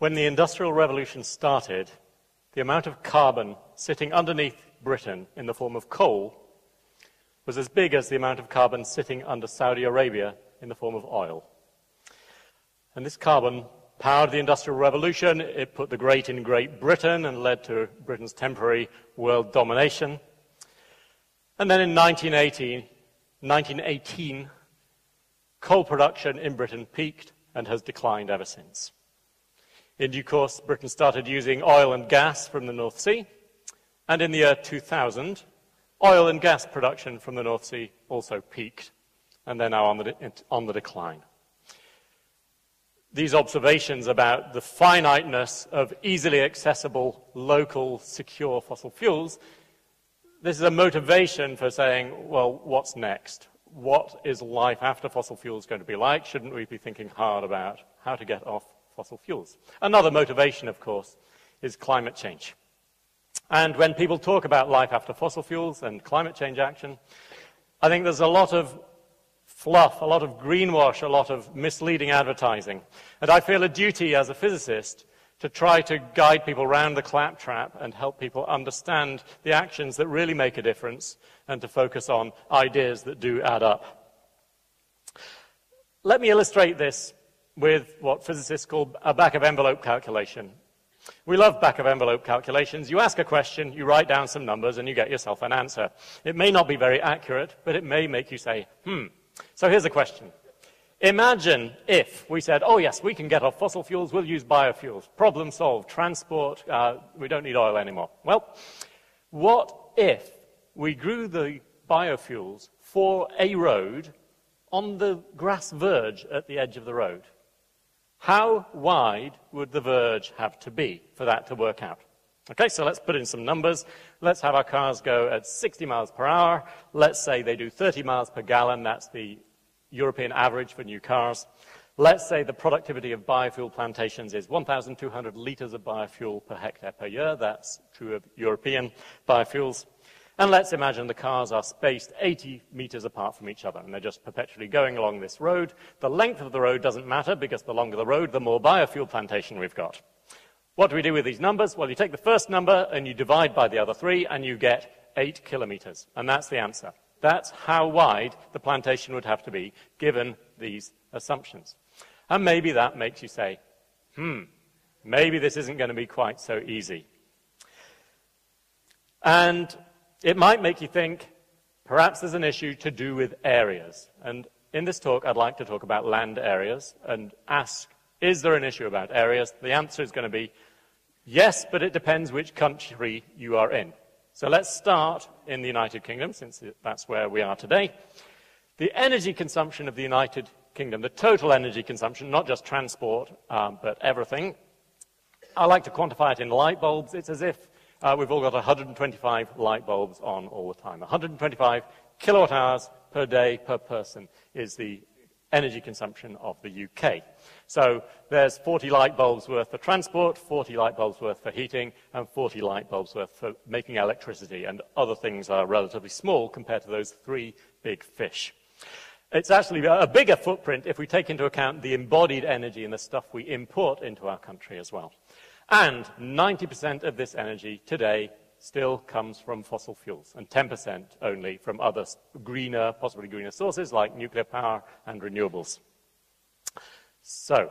When the Industrial Revolution started, the amount of carbon sitting underneath Britain in the form of coal was as big as the amount of carbon sitting under Saudi Arabia in the form of oil. And this carbon powered the Industrial Revolution. It put the great in Great Britain and led to Britain's temporary world domination. And then in 1918, coal production in Britain peaked and has declined ever since. In due course, Britain started using oil and gas from the North Sea, and in the year 2000, oil and gas production from the North Sea also peaked, and they're now on the decline. These observations about the finiteness of easily accessible, local, secure fossil fuels, this is a motivation for saying, well, what's next? What is life after fossil fuels going to be like? Shouldn't we be thinking hard about how to get off fossil fuels? Another motivation, of course, is climate change. And when people talk about life after fossil fuels and climate change action, I think there's a lot of fluff, a lot of greenwash, a lot of misleading advertising. And I feel a duty as a physicist to try to guide people around the claptrap and help people understand the actions that really make a difference and to focus on ideas that do add up. Let me illustrate this with what physicists call a back-of-envelope calculation. We love back-of-envelope calculations. You ask a question, you write down some numbers, and you get yourself an answer. It may not be very accurate, but it may make you say, So here's a question. Imagine if we said, oh yes, we can get off fossil fuels, we'll use biofuels. Problem solved. Transport, we don't need oil anymore. Well, what if we grew the biofuels for a road on the grass verge at the edge of the road? How wide would the verge have to be for that to work out? Okay, so let's put in some numbers. Let's have our cars go at 60 miles per hour. Let's say they do 30 miles per gallon. That's the European average for new cars. Let's say the productivity of biofuel plantations is 1,200 liters of biofuel per hectare per year. That's true of European biofuels. And let's imagine the cars are spaced 80 meters apart from each other, and they're just perpetually going along this road. The length of the road doesn't matter, because the longer the road, the more biofuel plantation we've got. What do we do with these numbers? Well, you take the first number and you divide by the other three, and you get 8 kilometers. And that's the answer. That's how wide the plantation would have to be, given these assumptions. And maybe that makes you say, maybe this isn't going to be quite so easy. And it might make you think, perhaps there's an issue to do with areas. And in this talk, I'd like to talk about land areas and ask, is there an issue about areas? The answer is going to be yes, but it depends which country you are in. So let's start in the United Kingdom, since that's where we are today. The energy consumption of the United Kingdom, the total energy consumption, not just transport, but everything, I like to quantify it in light bulbs. It's as if we've all got 125 light bulbs on all the time. 125 kilowatt hours per day per person is the energy consumption of the UK. So there's 40 light bulbs worth for transport, 40 light bulbs worth for heating, and 40 light bulbs worth for making electricity, and other things are relatively small compared to those three big fish. It's actually a bigger footprint if we take into account the embodied energy and the stuff we import into our country as well. And 90% of this energy today still comes from fossil fuels, and 10% only from other greener, possibly greener sources like nuclear power and renewables. So,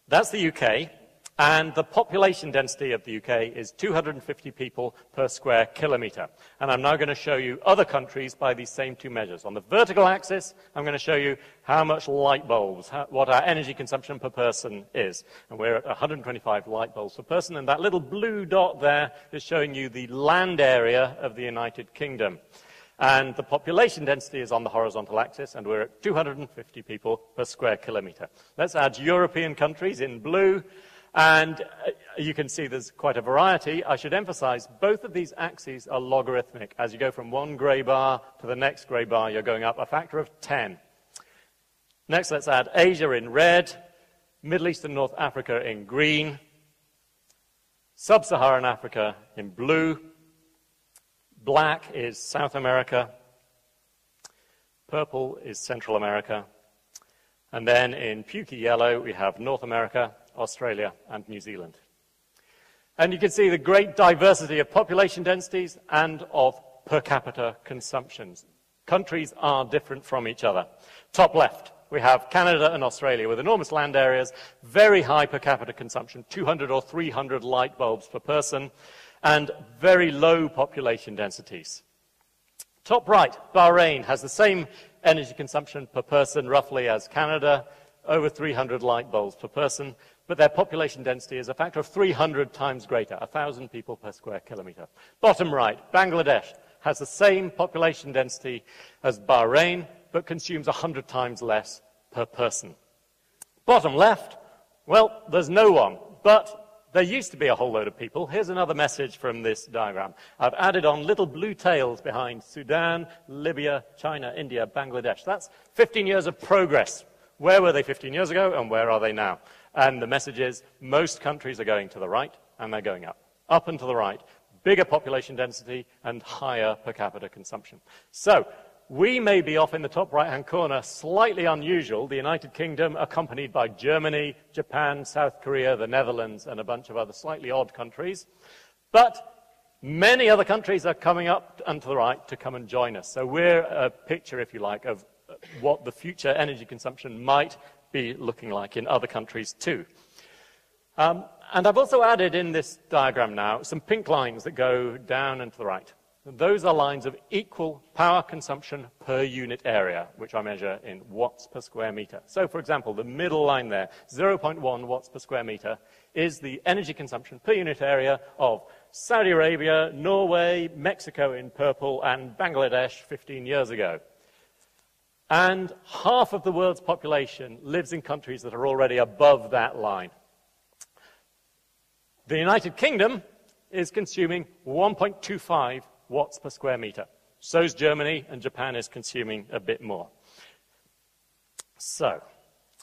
that's the UK, and the population density of the UK is 250 people per square kilometre. And I'm now going to show you other countries by these same two measures. On the vertical axis, I'm going to show you how much light bulbs, what our energy consumption per person is. And we're at 125 light bulbs per person, and that little blue dot there is showing you the land area of the United Kingdom. And the population density is on the horizontal axis, and we're at 250 people per square kilometre. Let's add European countries in blue. And you can see there's quite a variety. I should emphasize both of these axes are logarithmic. As you go from one grey bar to the next grey bar, you're going up a factor of 10. Next, let's add Asia in red, Middle East and North Africa in green, Sub-Saharan Africa in blue, black is South America, purple is Central America, and then in pukey yellow we have North America, Australia, and New Zealand. And you can see the great diversity of population densities and of per capita consumptions. Countries are different from each other. Top left, we have Canada and Australia with enormous land areas, very high per capita consumption, 200 or 300 light bulbs per person, and very low population densities. Top right, Bahrain has the same energy consumption per person roughly as Canada, over 300 light bulbs per person, but their population density is a factor of 300 times greater, 1,000 people per square kilometre. Bottom right, Bangladesh has the same population density as Bahrain, but consumes 100 times less per person. Bottom left, well, there's no one, but there used to be a whole load of people. Here's another message from this diagram. I've added on little blue tails behind Sudan, Libya, China, India, Bangladesh. That's 15 years of progress. Where were they 15 years ago, and where are they now? And the message is, most countries are going to the right, and they're going up. Up and to the right. Bigger population density and higher per capita consumption. So, we may be off in the top right-hand corner, slightly unusual, the United Kingdom, accompanied by Germany, Japan, South Korea, the Netherlands, and a bunch of other slightly odd countries. But many other countries are coming up and to the right to come and join us. So we're a picture, if you like, of what the future energy consumption might be looking like in other countries too. And I've also added in this diagram now some pink lines that go down and to the right. Those are lines of equal power consumption per unit area, which I measure in watts per square meter. So, for example, the middle line there, 0.1 watts per square meter, is the energy consumption per unit area of Saudi Arabia, Norway, Mexico in purple, and Bangladesh 15 years ago. And half of the world's population lives in countries that are already above that line. The United Kingdom is consuming 1.25 watts per square meter. So is Germany, and Japan is consuming a bit more. So,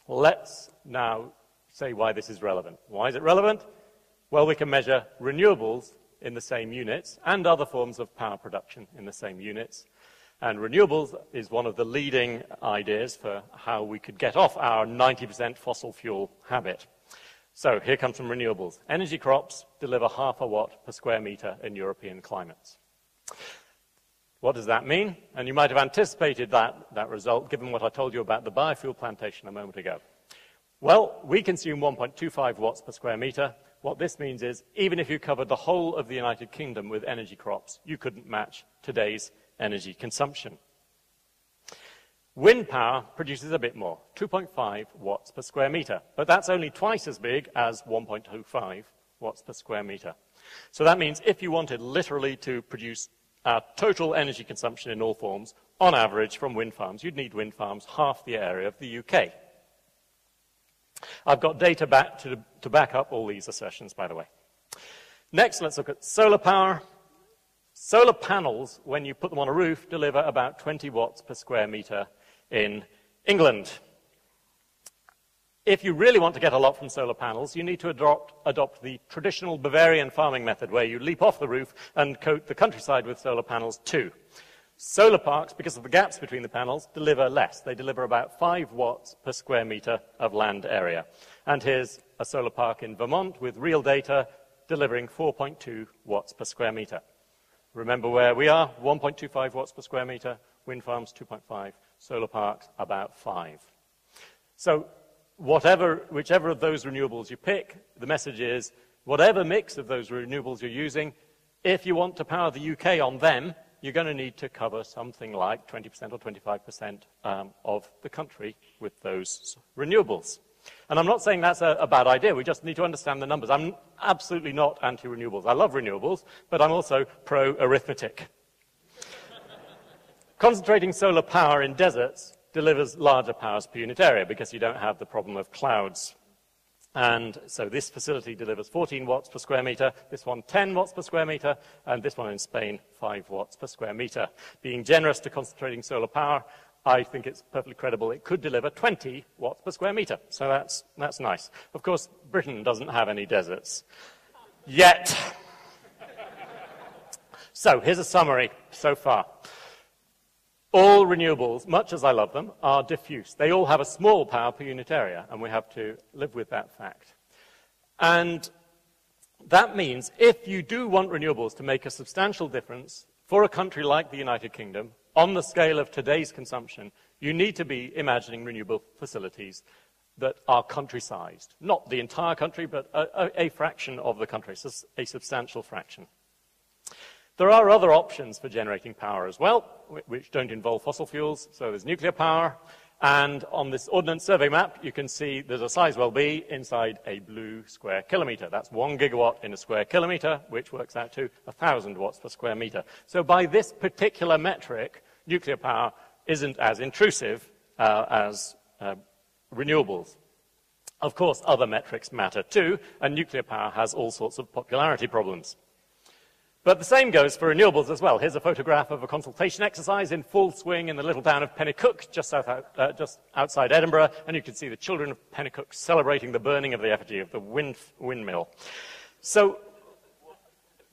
let's now say why this is relevant. Why is it relevant? Well, we can measure renewables in the same units and other forms of power production in the same units. And renewables is one of the leading ideas for how we could get off our 90% fossil fuel habit. So here comes some renewables. Energy crops deliver half a watt per square meter in European climates. What does that mean? And you might have anticipated that result, given what I told you about the biofuel plantation a moment ago. Well, we consume 1.25 watts per square meter. What this means is, even if you covered the whole of the United Kingdom with energy crops, you couldn't match today's energy consumption. Wind power produces a bit more, 2.5 watts per square meter, but that's only twice as big as 1.25 watts per square meter. So that means if you wanted literally to produce our total energy consumption in all forms, on average from wind farms, you'd need wind farms half the area of the UK. I've got data back to back up all these assertions, by the way. Next, let's look at solar power. Solar panels, when you put them on a roof, deliver about 20 watts per square meter in England. If you really want to get a lot from solar panels, you need to adopt the traditional Bavarian farming method, where you leap off the roof and coat the countryside with solar panels too. Solar parks, because of the gaps between the panels, deliver less. They deliver about 5 watts per square meter of land area. And here's a solar park in Vermont with real data delivering 4.2 watts per square meter. Remember where we are, 1.25 watts per square meter, wind farms 2.5, solar parks about 5. So whichever of those renewables you pick, the message is, whatever mix of those renewables you're using, if you want to power the UK on them, you're going to need to cover something like 20% or 25% of the country with those renewables. And I'm not saying that's a bad idea, we just need to understand the numbers. I'm absolutely not anti-renewables. I love renewables, but I'm also pro-arithmetic. Concentrating solar power in deserts delivers larger powers per unit area because you don't have the problem of clouds. And so this facility delivers 14 watts per square meter, this one 10 watts per square meter, and this one in Spain 5 watts per square meter. Being generous to concentrating solar power, I think it's perfectly credible it could deliver 20 watts per square meter. So that's nice. Of course, Britain doesn't have any deserts. Yet. So here's a summary so far. All renewables, much as I love them, are diffuse. They all have a small power per unit area, and we have to live with that fact. And that means if you do want renewables to make a substantial difference for a country like the United Kingdom, on the scale of today's consumption, you need to be imagining renewable facilities that are country-sized. Not the entire country, but a fraction of the country, so a substantial fraction. There are other options for generating power as well, which don't involve fossil fuels. So there's nuclear power. And on this Ordnance Survey map, you can see there's a size well B inside a blue square kilometre. That's 1 gigawatt in a square kilometre, which works out to 1,000 watts per square metre. So by this particular metric, nuclear power isn't as intrusive as renewables. Of course, other metrics matter too, and nuclear power has all sorts of popularity problems. But the same goes for renewables as well. Here's a photograph of a consultation exercise in full swing in the little town of Pennycook, just outside Edinburgh, and you can see the children of Pennycook celebrating the burning of the effigy of the windmill. So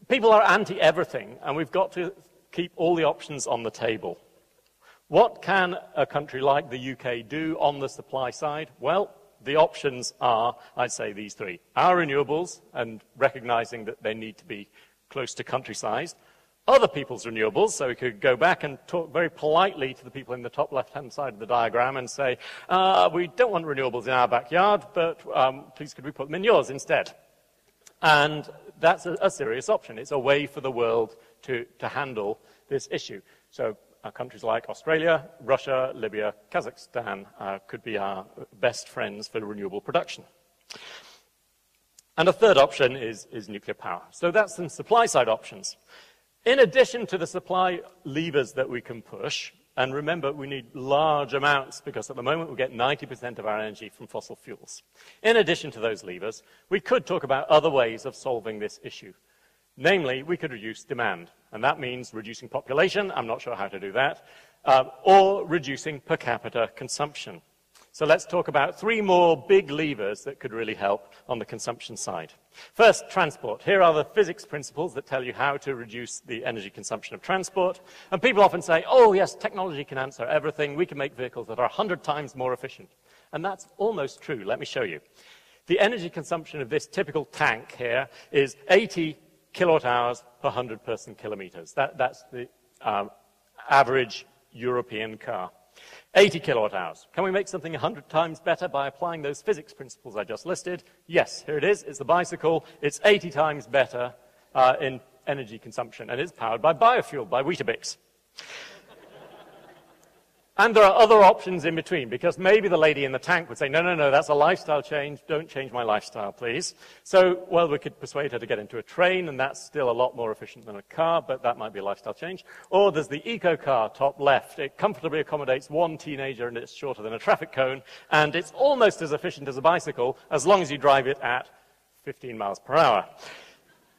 people are anti-everything, and we've got to keep all the options on the table. What can a country like the UK do on the supply side? Well, the options are, I'd say, these three. Our renewables, and recognizing that they need to be close to countryside. Other people's renewables, so we could go back and talk very politely to the people in the top left-hand side of the diagram and say, we don't want renewables in our backyard, but please could we put them in yours instead? And that's a serious option. It's a way for the world to handle this issue. So countries like Australia, Russia, Libya, Kazakhstan could be our best friends for renewable production. And a third option is nuclear power. So that's some supply-side options. In addition to the supply levers that we can push, and remember, we need large amounts because at the moment we get 90% of our energy from fossil fuels. In addition to those levers, we could talk about other ways of solving this issue. Namely, we could reduce demand, and that means reducing population, I'm not sure how to do that, or reducing per capita consumption. So let's talk about three more big levers that could really help on the consumption side. First, transport. Here are the physics principles that tell you how to reduce the energy consumption of transport. And people often say, oh, yes, technology can answer everything. We can make vehicles that are 100 times more efficient. And that's almost true. Let me show you. The energy consumption of this typical tank here is 80 kilowatt hours per 100 person kilometers. That's the average European car. 80 kilowatt hours. Can we make something 100 times better by applying those physics principles I just listed? Yes, here it is. It's the bicycle. It's 80 times better in energy consumption, and it's powered by biofuel, by Weetabix. And there are other options in between, because maybe the lady in the tank would say, no, no, no, that's a lifestyle change. Don't change my lifestyle, please. So, well, we could persuade her to get into a train, and that's still a lot more efficient than a car, but that might be a lifestyle change. Or there's the eco-car, top left. It comfortably accommodates one teenager, and it's shorter than a traffic cone, and it's almost as efficient as a bicycle, as long as you drive it at 15 miles per hour.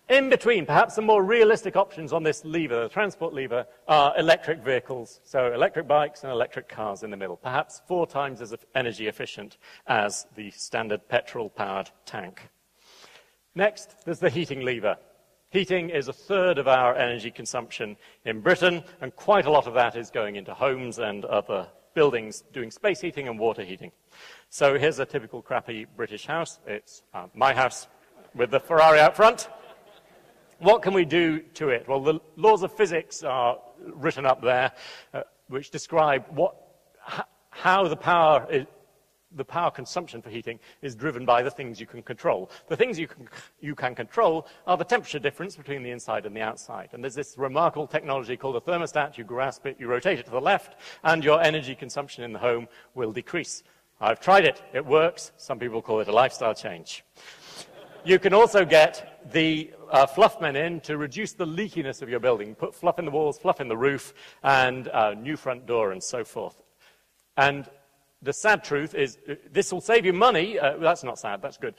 In between, perhaps some more realistic options on this lever, the transport lever, are electric vehicles. So electric bikes and electric cars in the middle, perhaps 4 times as energy efficient as the standard petrol-powered tank. Next, there's the heating lever. Heating is 1/3 of our energy consumption in Britain, and quite a lot of that is going into homes and other buildings doing space heating and water heating. So here's a typical crappy British house. It's my house with the Ferrari out front. What can we do to it? Well, the laws of physics are written up there, which describe how the power consumption for heating is driven by the things you can control. The things you can control are the temperature difference between the inside and the outside. And there's this remarkable technology called a thermostat. You grasp it, you rotate it to the left, and your energy consumption in the home will decrease. I've tried it. It works. Some people call it a lifestyle change. You can also get the fluff men in to reduce the leakiness of your building. Put fluff in the walls, fluff in the roof, and new front door, and so forth. And the sad truth is, this will save you money. That's not sad, that's good.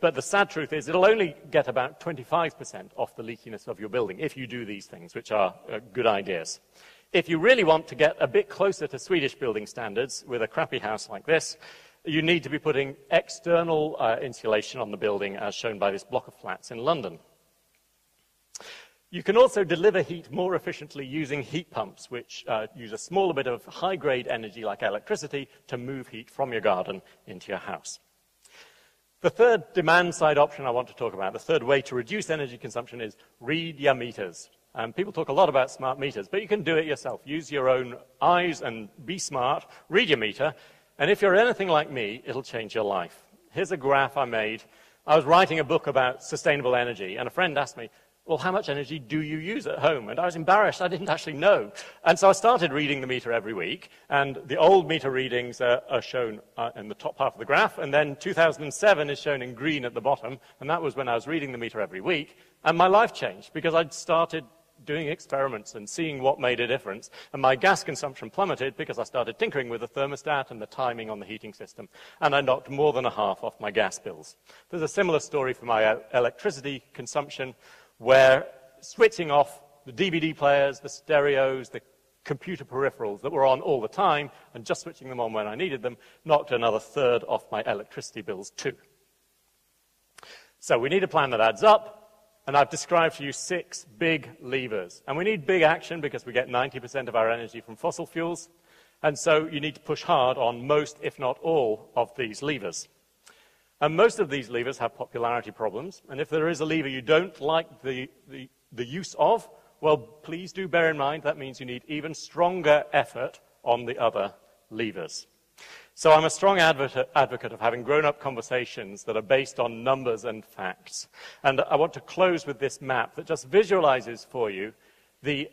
But the sad truth is, it'll only get about 25% off the leakiness of your building if you do these things, which are good ideas. If you really want to get a bit closer to Swedish building standards with a crappy house like this, you need to be putting external insulation on the building, as shown by this block of flats in London. You can also deliver heat more efficiently using heat pumps, which use a smaller bit of high-grade energy, like electricity, to move heat from your garden into your house. The third demand-side option I want to talk about, the third way to reduce energy consumption, is read your meters. People talk a lot about smart meters, but you can do it yourself. Use your own eyes and be smart, read your meter, and if you're anything like me, it'll change your life. Here's a graph I made. I was writing a book about sustainable energy, and a friend asked me, well, how much energy do you use at home? And I was embarrassed. I didn't actually know. And so I started reading the meter every week, and the old meter readings are shown in the top half of the graph, and then 2007 is shown in green at the bottom, and that was when I was reading the meter every week, and my life changed because I'd started doing experiments and seeing what made a difference, and my gas consumption plummeted because I started tinkering with the thermostat and the timing on the heating system, and I knocked more than a half off my gas bills. There's a similar story for my electricity consumption, where switching off the DVD players, the stereos, the computer peripherals that were on all the time, and just switching them on when I needed them, knocked another third off my electricity bills too. So we need a plan that adds up, and I've described for you 6 big levers. And we need big action because we get 90% of our energy from fossil fuels, and so you need to push hard on most, if not all, of these levers. And most of these levers have popularity problems, and if there is a lever you don't like the use of, well, please do bear in mind that means you need even stronger effort on the other levers. So I'm a strong advocate of having grown-up conversations that are based on numbers and facts. And I want to close with this map that just visualizes for you the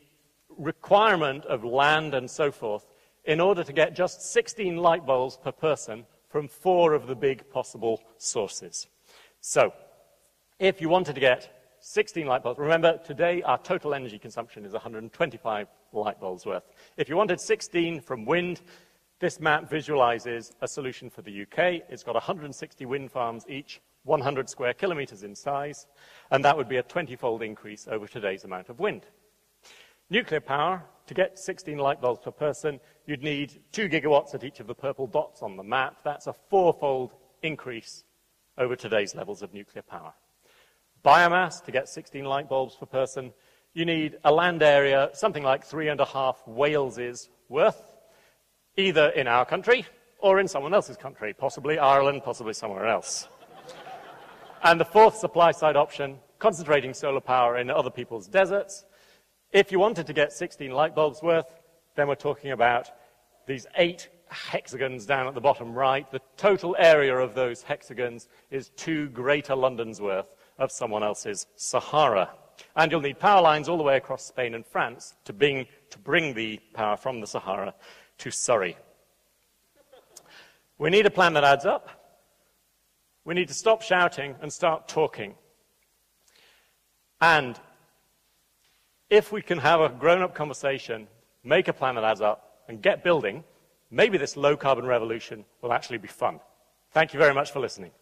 requirement of land and so forth in order to get just 16 light bulbs per person from 4 of the big possible sources. So, if you wanted to get 16 light bulbs, remember, today our total energy consumption is 125 light bulbs worth. If you wanted 16 from wind, this map visualizes a solution for the UK. It's got 160 wind farms each, 100 square kilometers in size, and that would be a 20-fold increase over today's amount of wind. Nuclear power, to get 16 light bulbs per person, you'd need 2 gigawatts at each of the purple dots on the map. That's a 4-fold increase over today's levels of nuclear power. Biomass, to get 16 light bulbs per person, you need a land area something like 3.5 Waleses worth, either in our country or in someone else's country, possibly Ireland, possibly somewhere else. And the fourth supply-side option, concentrating solar power in other people's deserts. If you wanted to get 16 light bulbs worth, then we're talking about these 8 hexagons down at the bottom right. The total area of those hexagons is 2 greater Londons worth of someone else's Sahara. And you'll need power lines all the way across Spain and France to bring the power from the Sahara to Surrey. We need a plan that adds up. We need to stop shouting and start talking. And if we can have a grown-up conversation, make a plan that adds up, and get building, maybe this low-carbon revolution will actually be fun. Thank you very much for listening.